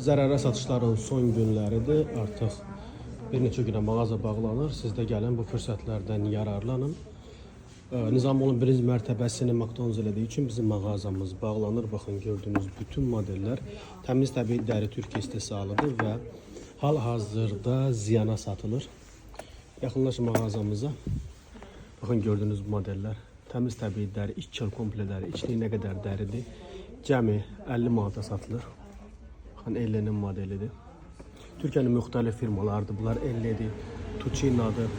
Zərərə satışların son günləridir. Artıq bir neçə günə mağaza bağlanır. Siz də gəlin bu fürsətlərdən yararlanın. Nizamolun birinci mərtəbəsini McDonald's elədiyi üçün bizim mağazamız bağlanır. Baxın, gördüyünüz bütün modeller təmiz təbii dəri Türkiyə istehsalıdır və hal-hazırda ziyana satılır. Yaxınlaşın mağazamıza. Baxın, gördüyünüz modeller təmiz təbii dəri, 2 kil komple dəri, içliyinə qədər dəridir. Cəmi 50 manata satılır. Baxın, Elle'nin modelidir. Türkiye'nin müxtəlif firmalarıdır. Bunlar Elle'dir, Tucino'dur.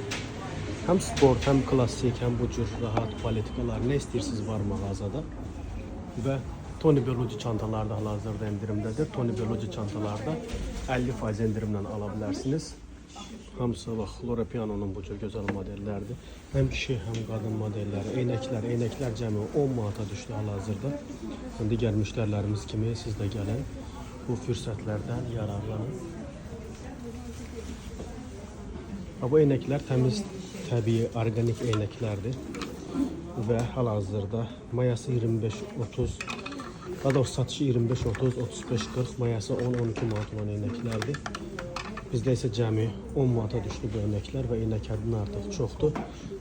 Hem sport, hem klasik, hem bu cür rahat politikalar ne istiyorsunuz var mağazada. Ve Tony Bellucci çantalarda hal-hazırda indirimdedir. Tony Bellucci çantalarda 50% indirimle alabilirsiniz. Hamısı bax, Loro Piano'nun bu cür gözəl modellərdir. Hem kişi, hem qadın modelləri, eynəklər cəmi 10 manata düşdü hal-hazırda. Digər müştərilərimiz kimi siz də gəlin, bu fürsətlərdən yararlanın. Bu eynəklər təmiz, təbii, organik eynəklərdir və hal-hazırda mayası 25-30, daha doğrusu satışı 25-30, 35-40, mayası 10-12 manat olan eynəklərdir. Bizdə isə cəmi 10 manata düşdü bu eynəklər və eynək həddindən artıq çoxdur.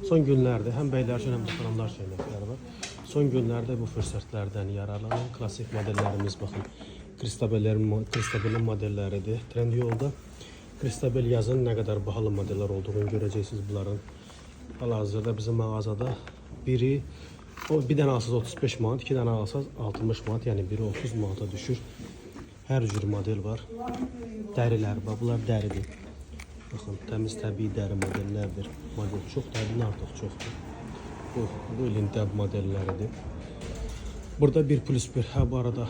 Son günlərdə həm bəylər üçün, həm də xanımlar üçün eynəklər var. Son günlərdə bu fürsətlərdən yararlanın. Klasik modellərimiz, baxın, Cristabel'in modelləridir. Trendyolda Cristabel yazın nə qədər bahalı modeller olduğunu görəcəksiniz bunların. Hal-hazırda bizim mağazada bir dənə alsaz 35 manat, 2 dənə alsaz 60 manat, yəni biri 30 manata düşür. Hər cür model var. Dərilər var, bunlar dəridir. Baxın, təmiz təbii dəri modellərdir. Model çox, dərindən artıq çoxdur. Bu ilin dəb modelləridir. Burada 1+1, bu arada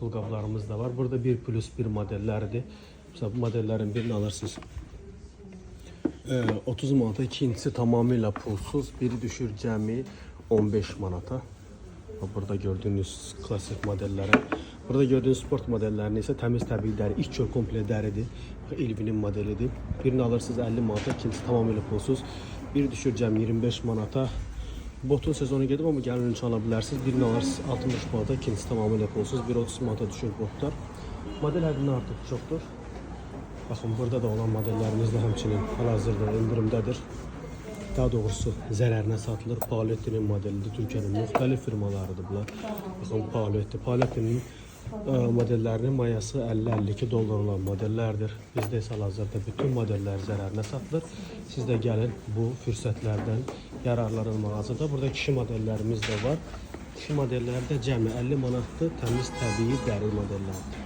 pulqablarımız da var. Burada 1+1 modelləridir. Mesela bu modellerin birini alırsınız 30 manata, ikincisi tamamıyla pulsuz, biri düşür cəmi 15 manata. Burada gördüğünüz klasik modellere, burada gördüğünüz sport modellerini ise temiz təbii dəri, iç çöl komple dəridir. Elvin'in modelidir. Birini alırsınız 50 manata, ikincisi tamamıyla pulsuz. Biri düşür cəmi 25 manata. Botun sezonu gedib, ama gəlin üçün ala bilərsiniz. Birini alırsınız 60 manata, ikincisi tamamıyla pulsuz. Biri 30 manata düşür botlar. Model həddindən artıq çoxdur. Baxın, burada da olan modellerimiz de həmçinin hal-hazırda indirimdədir. Daha doğrusu zərərinə satılır. Paletti'nin modelidir. Türkiye'nin müxtəlif firmalarıdır bunlar. Baxın, Paletti'nin modellerinin mayası 50-52 dolar olan modellerdir. Bizdə isə hal-hazırda bütün modeller zərərinə satılır. Siz də gəlin bu fürsətlərdən yararlanın mağazada. Burada kişi modellerimiz de var. Kişi modelləri də cəmi 50 manatdır. Təmiz təbii dəri modellərdir.